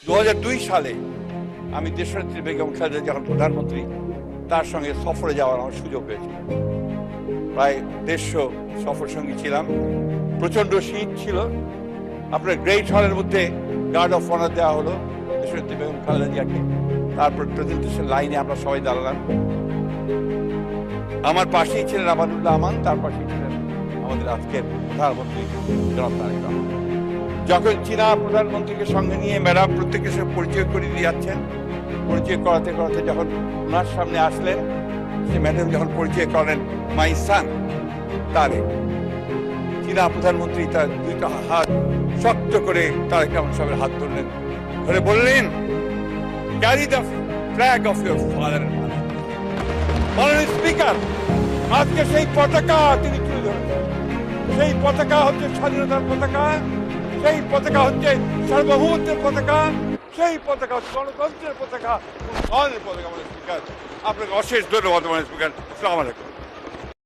2002 সালে আমি দেশনেত্রী বেগম খালেদা যখন প্রধানমন্ত্রী তার সঙ্গে সফরে যাওয়ার আমার সুযোগ হয়েছিল। প্রায় 150 সফর সঙ্গী ছিলাম। প্রচণ্ড শীত ছিল। আপনার গ্রেট হলের মধ্যে গার্ড অফ অনার দেওয়া হলো দেশনেত্রী বেগম খালেদা জিয়াকে। তারপর প্রেজেন্টেশন লাইনে আমরা সবাই দাঁড়ালাম। আমার পাশেই ছিলেন আমানুল্লাহ আমান, তার পাশেই ছিলেন আমাদের আজকের প্রধানমন্ত্রী জনাব তারেক রহমান। যখন চীনা প্রধানমন্ত্রীকে সঙ্গে নিয়ে ম্যাডাম প্রত্যেকের সাথে পরিচয় করিয়ে দিয়ে যাচ্ছেন, পরিচয় করাতে করাতে যখন ওনার সামনে আসলেন, সে ম্যাডাম যখন পরিচয় করেন মাই সান তারেক, চীনা প্রধানমন্ত্রী তার দুইটা হাত শক্ত করে তারেক রহমান সাহেবের হাত ধরলেন, ধরে বললেন, carry the flag of your father. মাননীয় স্পিকার, আজকে সেই পতাকা তিনি তুলে ধরেছেন। সেই পতাকা হচ্ছে স্বাধীনতার পতাকা, সেই পতাকা হচ্ছে সার্বভৌমত্বের পতাকা, সেই পতাকা হচ্ছে গণতন্ত্রের পতাকা, মাননীয় পতাকা। মাননীয় স্পিকার, আপনাকে অশেষ ধন্যবাদ। মাননীয় স্পিকার, আসসালামু আলাইকুম।